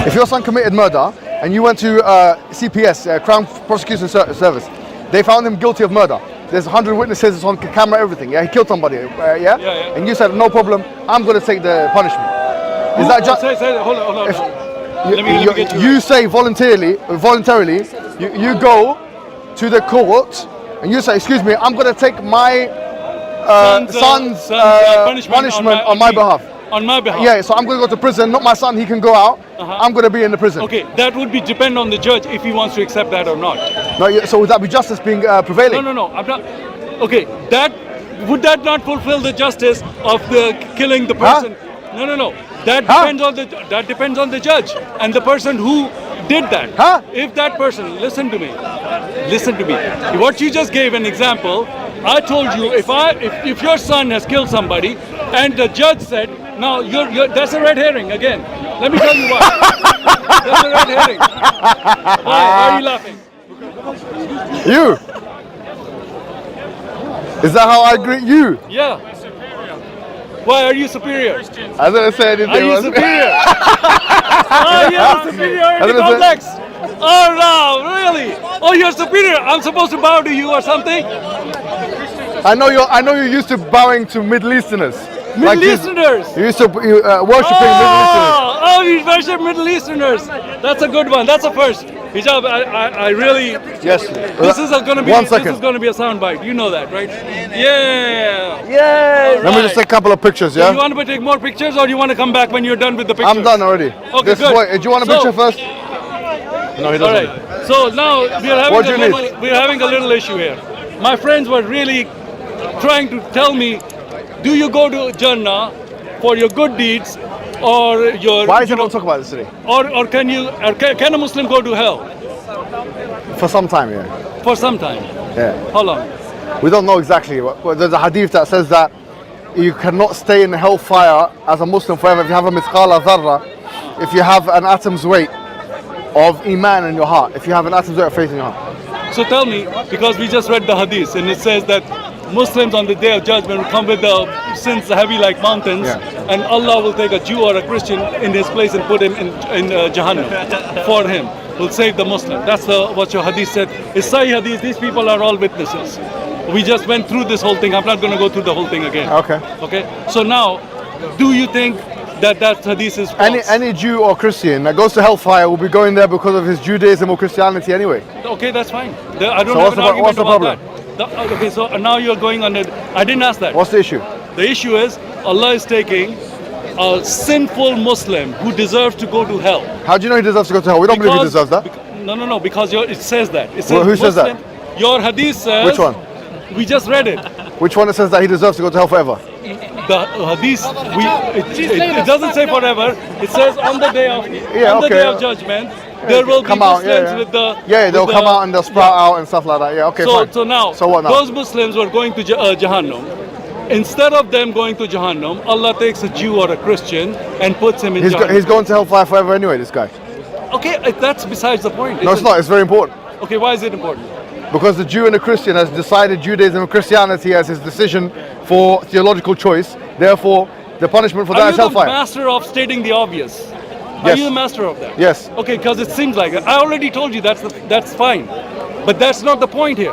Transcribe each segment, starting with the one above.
If your son committed murder and you went to CPS, Crown Prosecution Service, they found him guilty of murder. There's 100 witnesses, it's on camera, everything. Yeah, he killed somebody. Yeah? And you said no problem. I'm going to take the punishment. Is that just? Hold on. Let me get you say voluntarily, you go to the court and you say, excuse me, I'm going to take my son's punishment on my behalf. On my behalf. Yeah, so I'm going to go to prison, not my son, he can go out. I'm going to be in the prison. Okay, that would depend on the judge if he wants to accept that or not. No, so would that be justice being prevailing? No, I'm not. Okay, would that not fulfill the justice of the killing the person? Huh? No. That depends on the judge and the person who did that. If that person, listen to me. What you just gave an example. I told you if your son has killed somebody and the judge said, no, that's a red herring again. Let me tell you why. That's a red herring. Why are you laughing? You. Is that how I greet you? Yeah. Why are you superior? I didn't say anything. Are you superior? Oh, you're superiority complex. Oh no, really? Oh, you're superior. I'm supposed to bow to you or something? I know you're used to bowing to Middle Easterners. Middle Easterners. You used to worshipping Middle Easterners. Oh, you worship Middle Easterners. That's a good one. That's a first. Hijab, I really. Yes. This is going to be. 1 second. This is going to be a soundbite. You know that, right? Yeah. Yay! Let me just take a couple of pictures. Yeah. So you want to take more pictures, or you want to come back when you're done with the pictures? I'm done already. Okay, good. Do you want a picture first? No, he doesn't. All right. So now we're having a little issue here. My friends were really trying to tell me, do you go to Jannah for your good deeds or your... Why is everyone talk about this today? Or can a Muslim go to hell? For some time, yeah. For some time? Yeah. How long? We don't know exactly. There's a hadith that says that you cannot stay in hellfire as a Muslim forever if you have a mithqala dharra, if you have an atom's weight of iman in your heart, if you have an atom's weight of faith in your heart. So tell me, because we just read the hadith and it says that Muslims on the day of judgment will come with the sins heavy like mountains, and Allah will take a Jew or a Christian in his place and put him in Jahannam for him. Will save the Muslim. That's what your hadith said. It's Sahih hadith. These people are all witnesses. We just went through this whole thing. I'm not going to go through the whole thing again. Okay. So now, do you think that hadith is false? Any Jew or Christian that goes to hellfire will be going there because of his Judaism or Christianity anyway. Okay, that's fine. I don't have an argument about that. Okay, so now you're going on it. I didn't ask that. What's the issue? The issue is Allah is taking a sinful Muslim who deserves to go to hell. How do you know he deserves to go to hell? We don't believe he deserves that. No, because it says that. It says who says that? Your hadith says. Which one? We just read it. Which one says that he deserves to go to hell forever? The hadith, it doesn't say forever. It says on the day of judgment, there will be Muslims with the... they'll come out and they'll sprout out and stuff like that. Yeah, okay, fine. So what now? Those Muslims were going to Jahannam. Instead of them going to Jahannam, Allah takes a Jew or a Christian and puts him in Jahannam. He's going to hellfire forever anyway, this guy. Okay, that's besides the point. No, it's not. It's very important. Okay, why is it important? Because the Jew and the Christian has decided Judaism and Christianity as his decision for theological choice. Therefore, the punishment for that is hellfire. Are you the master of stating the obvious? Yes. Are you the master of that? Yes. Okay, because it seems like it. I already told you that's fine. But that's not the point here.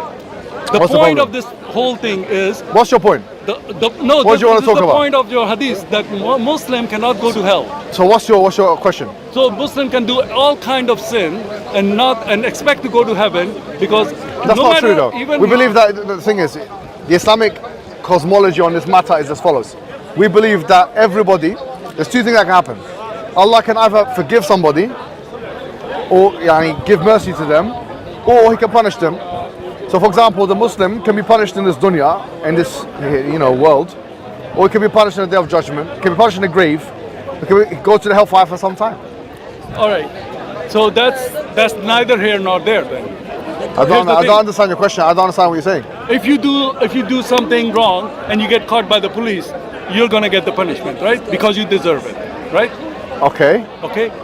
The point of this whole thing is... What's your point? What do you want to talk about? The point of your hadith, that Muslim cannot go to hell. So what's your question? So Muslim can do all kind of sin and expect to go to heaven because... That's not true though. We believe that the thing is, the Islamic cosmology on this matter is as follows. We believe that everybody, there's two things that can happen. Allah can either forgive somebody or give mercy to them, or he can punish them. So for example, the Muslim can be punished in this dunya, in this world, or he can be punished in the day of judgment, he can be punished in the grave, he can go to the hellfire for some time. Alright. So that's neither here nor there then. I don't understand your question. I don't understand what you're saying. If you do something wrong and you get caught by the police, you're gonna get the punishment, right? Because you deserve it, right? Okay.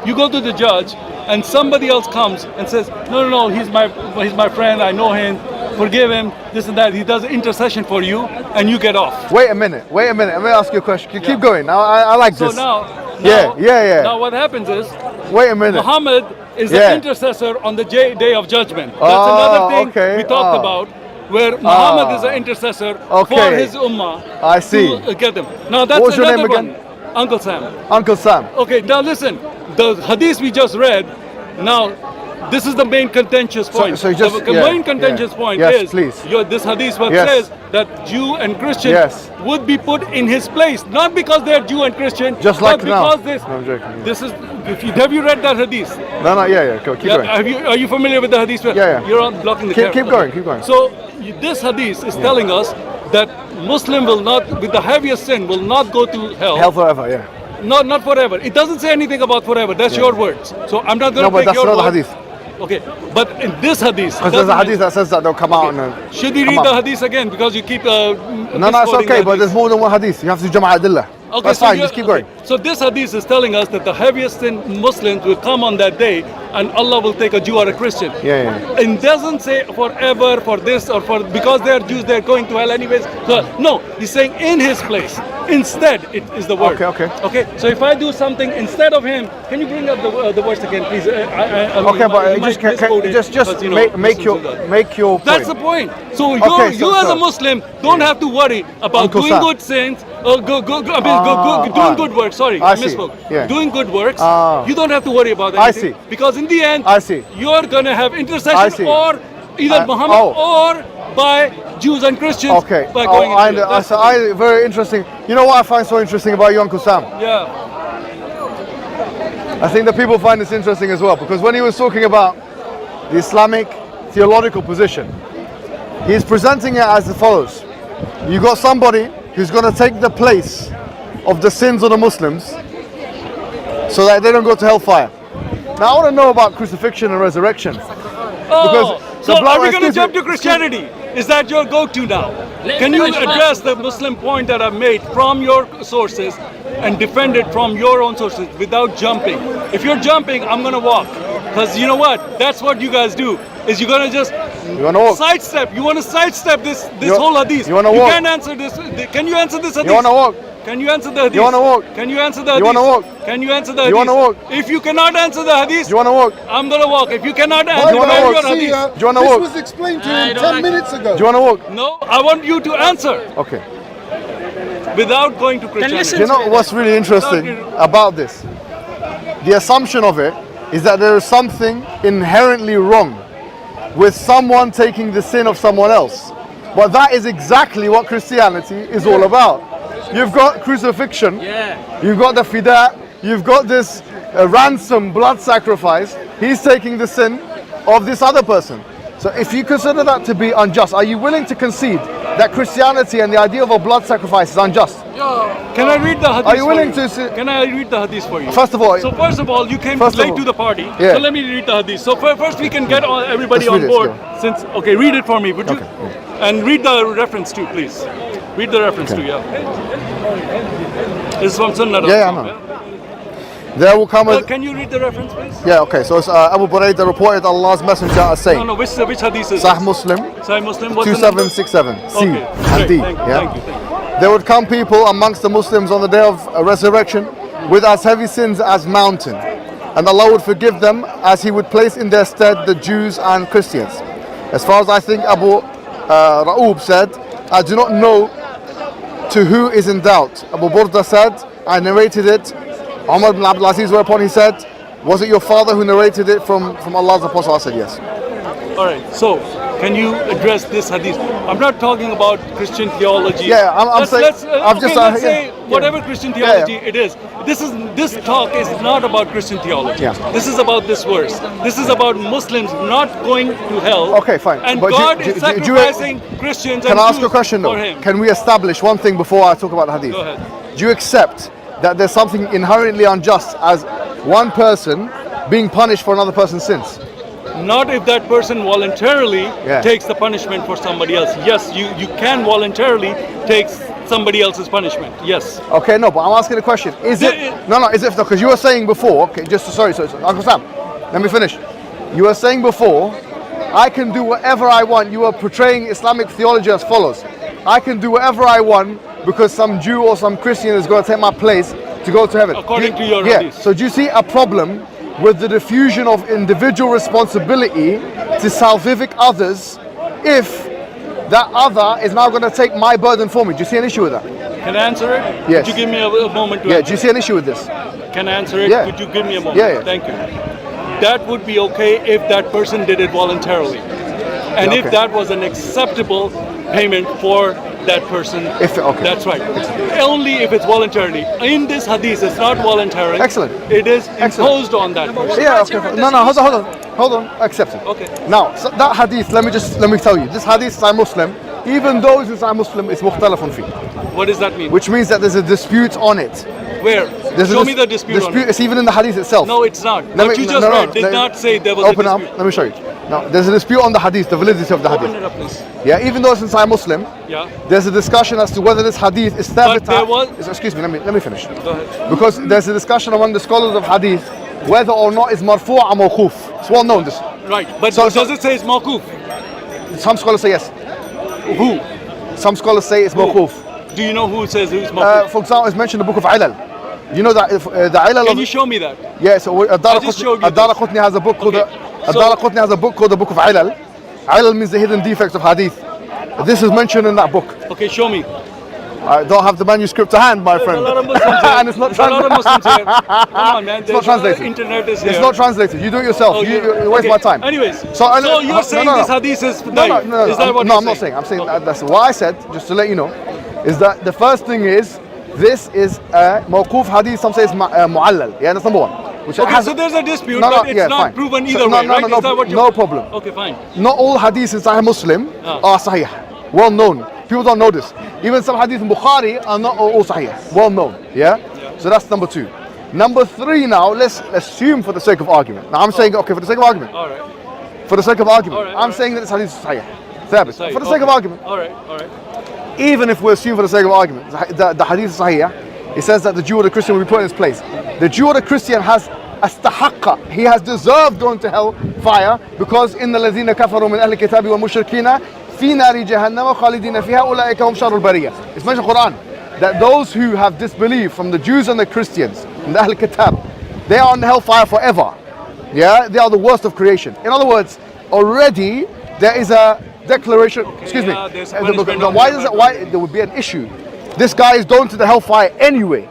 You go to the judge and somebody else comes and says, no, he's my friend, I know him, forgive him, this and that. He does intercession for you and you get off. Wait a minute. Let me ask you a question. Keep going. Now I like this. So now yeah. Now what happens is Wait a minute. Muhammad is Yeah. the intercessor on the day of judgment. That's another thing okay. we talked about, where Muhammad is an intercessor Okay. for his ummah I see. to get them. Now that's What was your another name again? one. Uncle Sam. Uncle Sam. Okay, now listen. The hadith we just read, now this is the main contentious point. so just- the yeah, main contentious yeah. point Yes, is please. This hadith what Yes. says that Jew and Christian Yes. would be put in his place, not because they're Jew and Christian, Just but like now. because this No, I'm joking. this is. Have you read that hadith? No, yeah. Go, keep going. Are you familiar with the hadith? Yeah. You're on blocking the Keep camera. going, keep going. So this hadith is telling us that Muslim will not, with the heaviest sin, will not go to hell. Hell forever, yeah. Not forever. It doesn't say anything about forever. That's your words. So I'm not going No, to but take that's your not the word. hadith. Okay, but in this hadith, Because there's a hadith that says that they'll come out and should we come read the out. hadith again because you keep No, it's misquoting okay, the but hadith. there's more than one hadith. You have to jama' adillah. Okay, That's so fine, you're- just keep going. okay. So this hadith is telling us that the heaviest sin Muslims will come on that day and Allah will take a Jew or a Christian. Yeah. It doesn't say forever for this or for because they are Jews they're going to hell anyways. So no, he's saying in his place. Instead, it is the word. Okay. Okay. So if I do something instead of him, can you bring up the verse again, please? Okay, but just make your point. That's the point. So Okay, you as a Muslim don't have to worry about Uncle doing Sam. good sins, doing good works. Sorry, I I see. misspoke. Yeah. Doing good works. Ah. You don't have to worry about I anything. see. Because in the end, I see. you're gonna have I intercession see. or either Muhammad or by Jews and Christians. Okay. By going into it. That's the thing. Very interesting. You know what I find so interesting about you, Uncle Sam? Yeah. I think the people find this interesting as well because when he was talking about the Islamic theological position, he's presenting it as follows. You got somebody who's going to take the place of the sins of the Muslims so that they don't go to hellfire. Now I want to know about crucifixion and resurrection. Oh, so the blood- are we going to excuse me, jump to Christianity? Is that your go-to now? Can you address the Muslim point that I've made from your sources and defend it from your own sources without jumping? If you're jumping, I'm going to walk. Because you know what? That's what you guys do. Is you're going to just You want to walk? sidestep. You want to sidestep this You- whole hadith. you wanna walk? can't answer this. Can you answer this hadith? You want to walk? Can you answer the hadith? You wanna walk? Can you answer the hadith? You wanna walk? Can you answer the hadith? You wanna walk? If you cannot answer the hadith, You want to walk? I'm going to walk. If you cannot answer you wanna walk? your hadith, Do you want to This walk? was explained to him 10 minutes ago. Do you want to walk? no, I want you to answer Okay. without going to Christianity. Do you know what's really interesting about this? The assumption of it is that there is something inherently wrong with someone taking the sin of someone else. But that is exactly what Christianity is all about. You've got crucifixion, you've got the fida, you've got this ransom blood sacrifice. He's taking the sin of this other person. So if you consider that to be unjust, are you willing to concede that Christianity and the idea of a blood sacrifice is unjust? Can I read the hadith? Are you willing for you? to Can I read the hadith for you? First of all, So first of all, you came First of late all- to the party. Yeah. So let me read the hadith. So first we can get everybody Let's on read it, board. let's Since read it for me, would you? Okay, And read the reference too, please. Read the reference too, yeah. This is from Sunnah. Yeah, I know. There will come a... Can you read the reference, please? Yeah, okay, so it's Abu Buraidah reported Allah's Messenger as saying, No, which hadith is Sahih Muslim, Sahih Muslim. What's the number? 2767, C Okay, and great. D. Thank you, Yeah? thank you, thank you. There would come people amongst the Muslims on the day of resurrection with as heavy sins as mountain. And Allah would forgive them as He would place in their stead the Jews and Christians. As far as I think Abu Ra'ub said, I do not know to who is in doubt. Abu Burda said, I narrated it. Umar ibn Abdul Aziz, whereupon he said, was it your father who narrated it from Allah's Apostle? I said yes. All right. So, can you address this hadith? I'm not talking about Christian theology. Yeah, I'm saying- Let's, I've just, let's yeah, say yeah. whatever Christian Yeah, theology yeah. it is. This talk is not about Christian theology. Yeah. This is about this verse. This is about Muslims not going to hell. Okay, fine. And But God do- is do- sacrificing Christians Can and I ask Jews a question though? for Him. Can we establish one thing before I talk about the hadith? Go ahead. Do you accept that there's something inherently unjust as one person being punished for another person's sins? Not if that person voluntarily Yeah. takes the punishment for somebody else. Yes, you can voluntarily take somebody else's punishment. Yes. Okay, no, but I'm asking a question. Is it? No, is it? Because you were saying before. Okay, sorry, Uncle Sam, let me finish. You were saying before, I can do whatever I want. You were portraying Islamic theology as follows: I can do whatever I want because some Jew or some Christian is going to take my place to go to heaven. According to your yeah. hadith. So do you see a problem with the diffusion of individual responsibility to salvific others if that other is now going to take my burden for me. Do you see an issue with that? Can I answer it? Yes. Could you give me a moment to Yeah, answer? do you see an issue with this? Can I answer it? Yeah. Could you give me a moment? Yeah. Thank you. That would be okay if that person did it voluntarily. And Yeah, if okay. that was an acceptable payment for that person, Okay. that's right. Only if it's voluntarily. In this hadith, it's not voluntary. Excellent. It is Excellent. imposed on that person. Yeah, okay. No, hold on. Accept it. Okay. Now, so that hadith, let me tell you, this hadith is Sahih Muslim. Even though it's Sahih Muslim, it's mukhtalafun fi, What does that mean? which means that there's a dispute on it. Where? There's a Show me the dispute on it. It's even in the hadith itself. No, it's not. Let What me- you just no, read did let- not say there was Open a up. dispute. Let me show you. Now, there's a dispute on the hadith, the validity of the Open it hadith. up, please. Yeah, even though it's in Sahih Muslim, Yeah. there's a discussion as to whether this hadith is But there was- Excuse me, let me finish. Go ahead. Because there's a discussion among the scholars of hadith whether or not it's marfu' or mawquf. It's well known this. Right. But So- does it say it's mawkuf? Some scholars say yes. Who? Some scholars say it's mawquf. Do you know who says it's mawkuf? For example, it's mentioned in the book of Ilal. You know that if, the Ilal Can of you show me that? yeah, so just showed you Ad-Daraqutni has a book called Okay. Ad-Daraqutni has a book called the Book of Ilal. Ilal means the hidden defects of hadith. This is mentioned in that book. Okay, show me. I don't have the manuscript to hand, my There's friend. a lot of Muslims here. And it's not There's a lot of Muslims here. Come on, man. It's not There's, translated. internet is here. It's not translated. You do it yourself. Oh, you waste okay. my time. Anyways, So, you're saying this hadith is No, daif. Is that what no, you're I'm not saying. I'm saying that's what I said, just to let you know, is that the first thing is, this is a mawquf hadith, some say it's mu'allal. Yeah, that's number one. Which Okay, has, so there's a dispute, No, no, but it's yeah, not fine. proven So, either no, way, no, right? no, Is that what no problem. Okay, fine. Not all hadiths in Sahih Muslim are sahih. Well known. People don't know this. Even some hadiths in Bukhari are not all sahih. Well known. Yeah? So that's number two. Number three now, let's assume for the sake of argument. Now I'm saying, okay, for the sake of argument. All right. For the sake of argument. All right, I'm all right. saying that this hadith is sahih. Thabit. Sahih, For the sake of okay. argument. All right, all right. Even if we assume for the sake of argument, the hadith is sahih, it says that the Jew or the Christian will be put in his place. The Jew or the Christian has astahaqqa. He has deserved going to hell fire because in the ladhina kafaru min ahli kitabi wa mushrikina fi nari jahannam khalidina fiha ulaika hum sharrul bariyah. It's mentioned in the Quran that those who have disbelieved from the Jews and the Christians, from the Ahl Kitab, they are on the hellfire forever. Yeah, they are the worst of creation. In other words, already there is a declaration. Excuse me. there's punishment on Why that, does it? by the Why there would be an issue? This guy is going to the hellfire anyway.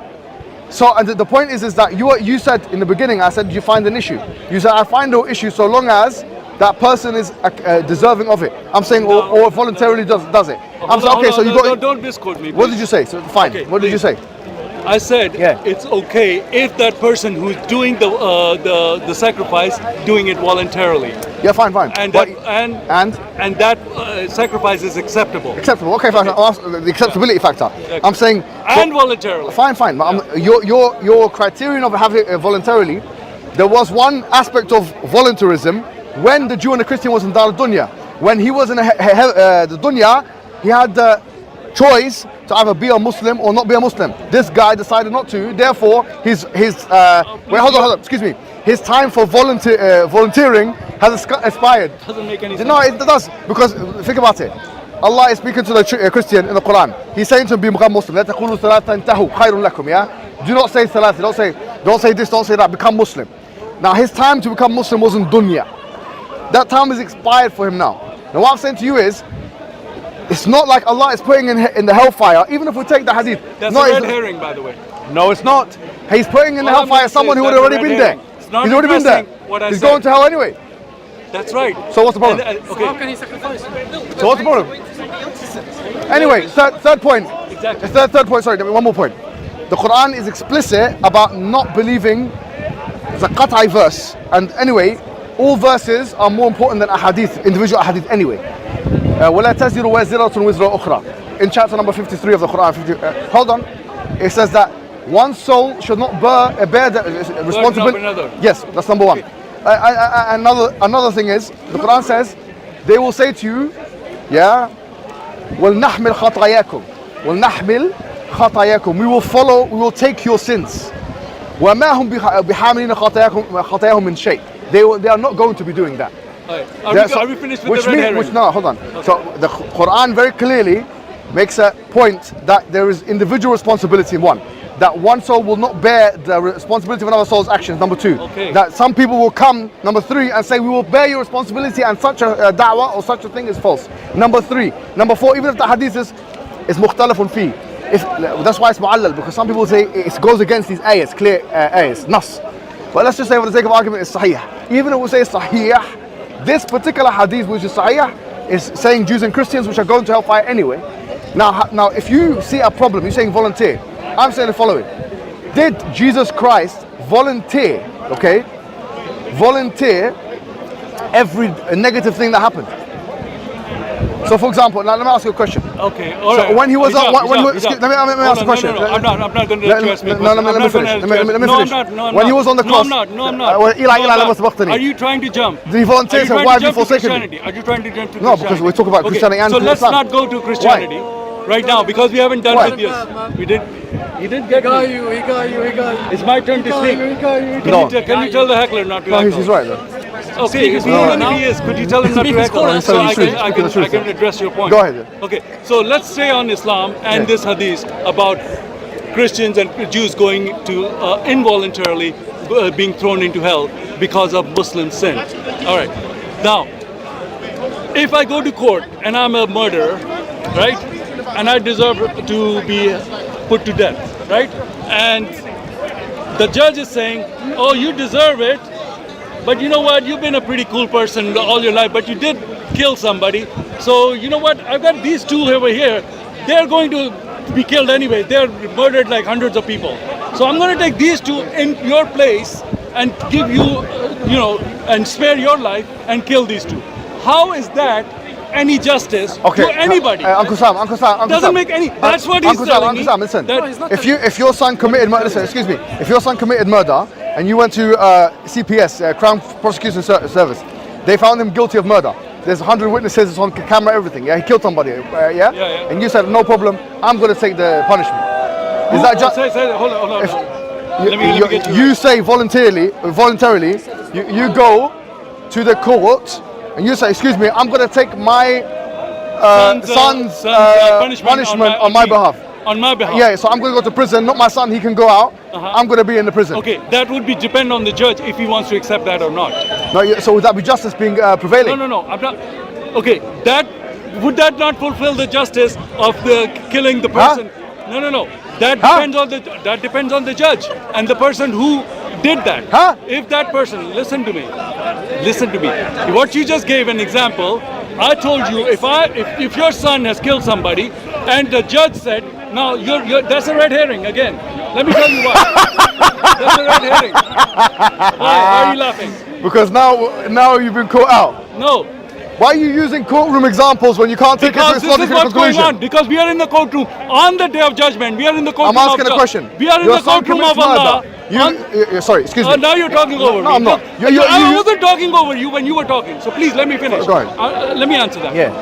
So, and the point is that you said in the beginning, I said you find an issue. You said I find no issue so long as that person is deserving of it. I'm saying or voluntarily does it. I'm saying okay. So you got. Don't misquote me. What please. did you say? So fine. Okay, What did you say? I said Yeah. it's okay if that person who's doing the sacrifice doing it voluntarily, Yeah, fine. and But- that, and that sacrifice is acceptable acceptable. Okay, fine. I'll ask the acceptability factor. I'm saying. and voluntarily. Fine. But your criterion of having it voluntarily, there was one aspect of voluntarism when the Jew and the Christian was in Dar Dunya. When he was in the Dunya, he had the choice to either be a Muslim or not be a Muslim. This guy decided not to. Therefore, his hold on. Excuse me. His time for volunteering has expired. Doesn't make any sense. No, it does, because think about it. Allah is speaking to the Christian in the Quran. He's saying to him, become Muslim. لا تقولوا ثلاثة انتهوا خير لكم. Yeah. Do not say ثلاثة. Don't say this. Don't say that. Become Muslim. Now his time to become Muslim was in dunya. That time is expired for him now. Now what I'm saying to you is, it's not like Allah is putting in the hellfire. Even if we take the hadith, That's no, a red it's- herring, by the way. no, it's not. He's putting in the All I'm hellfire gonna say someone is who had that's a already red been there. herring. It's not He's already been there. addressing what I He's said. going to hell anyway. That's right. So what's the problem? Okay. How can he sacrifice? So what's the problem? Anyway, third point. Exactly. Third point. Sorry, one more point. The Quran is explicit about not believing the qat'i verse. And anyway, all verses are more important than ahadith, individual ahadith anyway. وَلَا تَزِرُ وَازِرَةٌ وِزْرَ أُخْرَى. In chapter number 53 of the Quran. Hold on. It says that one soul should not bear the responsibility. another. Yes, that's number one. Another thing is, the Quran says, they will say to you, yeah, وَلْنَحْمِلْ خَطَايَاكُمْ وَلْنَحْمِلْ خَطَايَاكُمْ. We will take your sins. وَمَا هُمْ بِحَامِلِينَ خَطَايَاهُمْ مِنْ شَيْءٍ. They are not going to be doing that. All right. Are we finished with the red herring? No, hold on. Okay. So the Quran very clearly makes a point that there is individual responsibility in one. that one soul will not bear the responsibility of another soul's actions. Number 2, Okay. that some people will come. Number 3, and say we will bear your responsibility, and such a da'wah or such a thing is false. Number 3, number 4, even if the hadith is mukhtalafun fi, that's why it's mu'allal, because some people say it goes against these ayahs, clear ayahs, nas. But let's just say for the sake of argument, it's sahih. Even if we say sahih, this particular hadith which is sahih is saying Jews and Christians which are going to hellfire anyway. Now, if you see a problem, you're saying volunteer. I'm saying the following: did Jesus Christ volunteer? Okay, volunteer every negative thing that happened. So, for example, now let me ask you a question. Okay, all right. So when he was Hijab, let me Hijab. ask a question. No, I'm not going to address me. No, let me finish. Let me finish. When he was on the cross. No, I'm not. Are you trying to jump? Did he volunteer? So why have you forsaken me? Are you trying to jump to No, Christianity? because we talk about Christianity and so let's Islam. not go to Christianity right now, because we haven't done Why? with this. We did. You didn't get me. He got you. It's my turn to speak. No. Can you tell the heckler not to No, heckle? he's right though. Okay, if you know who he is, could you tell him not to heckle? So I can address your point. Go ahead. Okay, so let's stay on Islam and this hadith about Christians and Jews going to involuntarily being thrown into hell because of Muslim sin. All right. Now, if I go to court and I'm a murderer, right, and I deserve to be put to death, right, and the judge is saying, oh, you deserve it, but you know what, you've been a pretty cool person all your life, but you did kill somebody, so you know what, I've got these two over here, they're going to be killed anyway, they're murdered like hundreds of people, so I'm going to take these two in your place and give you, and spare your life and kill these two. How is that any justice to anybody? Uncle Sam, doesn't make any. That's what he's telling me. Uncle Sam, listen. If your son committed murder, listen, excuse me. If your son committed murder and you went to CPS, Crown Prosecution Service, they found him guilty of murder. There's 100 witnesses, it's on camera, everything. Yeah, he killed somebody. Yeah? And you said no problem. I'm going to take the punishment. Is that just? Hold on. Let me get to you say voluntarily, you go to the court. And you say, excuse me, I'm going to take my son's punishment on my behalf. On my behalf? Yeah, so I'm going to go to prison, not my son, he can go out. I'm going to be in the prison. Okay, that would depend on the judge if he wants to accept that or not. No, so would that be justice being prevailing? No, I'm not. Okay, would that not fulfill the justice of the killing the person? No. That depends on the judge and the person who did that. If that person, listen to me. What you just gave an example. I told you if your son has killed somebody and the judge said, no, that's a red herring again. Let me tell you why. That's a red herring. Why are you laughing? Because now you've been caught out. No. Why are you using courtroom examples when you can't take it to its logical conclusion? Because this is what's going on. Because we are in the courtroom on the day of judgment. We are in the courtroom. I'm asking a question. We are in the courtroom of Allah. Sorry, excuse me. Now you're talking over me. No, I'm not. I wasn't talking over you when you were talking. So please let me finish. Go ahead. Let me answer that. Yeah.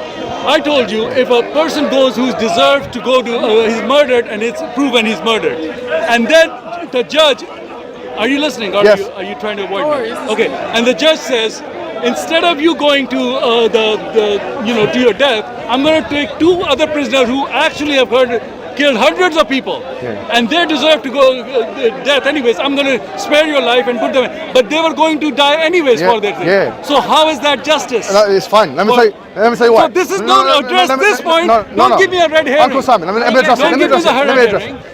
I told you if a person goes who's deserved to go to, he's murdered and it's proven he's murdered, and then the judge, are you listening? Or yes. Are you trying to avoid me? Okay. And the judge says, instead of you going to to your death, I'm going to take two other prisoners who actually have killed hundreds of people, and they deserve to go death anyways. I'm going to spare your life and put them in. But they were going to die anyways for their thing. Yeah. So how is that justice? No, it's fine. Let me tell you why. So this is don't address this point. Don't give me a red herring. Uncle Simon, let me address it.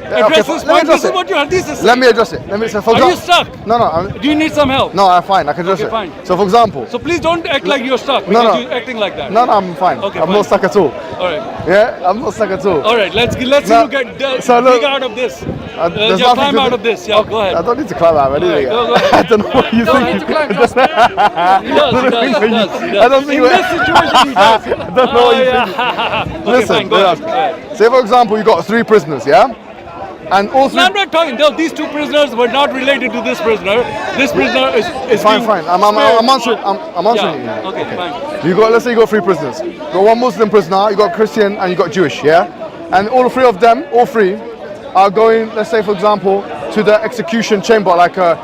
Address this point. This is what your hadith is saying. Let me address it. Are you stuck? No. Do you need some help? No, I'm fine. I can address it. Fine. So, for example. So please don't act like you're stuck. Because you're acting like that. No, I'm fine. Okay, I'm not stuck at all. All right. Yeah, I'm not stuck at all. All right. Let's see you get out of this. Climb out of this. Yeah, go ahead. I don't need to climb out of anything. Go I don't know what you think. He does. I don't think in this situation he does. I don't know what you think. Listen, say for example you got 3 prisoners, yeah? And all 3... No, I'm not talking. No, these 2 prisoners were not related to this prisoner. This prisoner is fine. I'm answering you. Okay, fine. You got, let's say you got 3 prisoners. You got 1 Muslim prisoner, you got Christian, and you got Jewish, yeah? And all 3 of them, are going, let's say for example, to the execution chamber, like a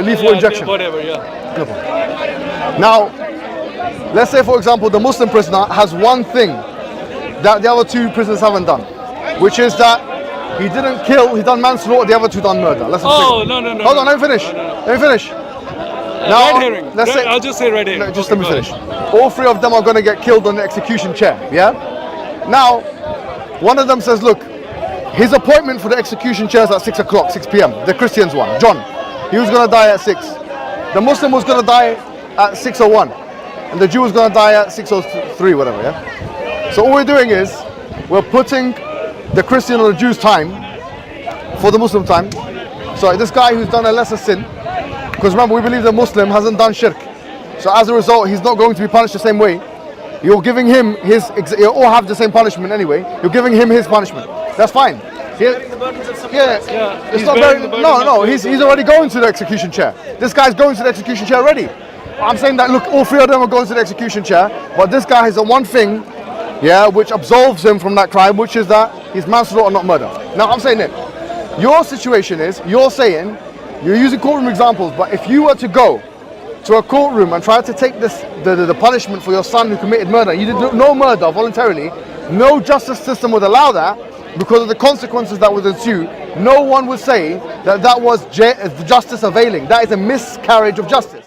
lethal injection. Whatever, yeah. Now, let's say for example, the Muslim prisoner has one thing that the other 2 prisoners haven't done, which is that he didn't kill, he done manslaughter, the other two done murder. Let's Oh, no. Hold on, let me finish. Let me finish. Red herring. I'll just say red herring. Just let me finish. All three of them are going to get killed on the execution chair, yeah? Now, one of them says, look, his appointment for the execution chair is at 6 o'clock, 6 p.m. The Christian's one, John. He was going to die at 6. The Muslim was going to die at 6:01. And the Jew was going to die at 6:03, whatever, yeah? So all we're doing is, we're putting the Christian or the Jew's time for the Muslim time. So this guy who's done a lesser sin, because remember, we believe the Muslim hasn't done shirk. So as a result, he's not going to be punished the same way. You're giving him his, you all have the same punishment anyway. You're giving him his punishment. That's fine. It's not very, no, he's already going to the execution chair. This guy's going to the execution chair already. I'm saying that, look, all three of them are going to the execution chair, but this guy has the one thing, yeah, which absolves him from that crime, which is that he's manslaughter, not murder. Now, I'm saying that your situation is, you're saying, you're using courtroom examples, but if you were to go to a courtroom and try to take the punishment for your son who committed murder, you did no murder voluntarily, no justice system would allow that because of the consequences that would ensue. No one would say that was justice availing. That is a miscarriage of justice.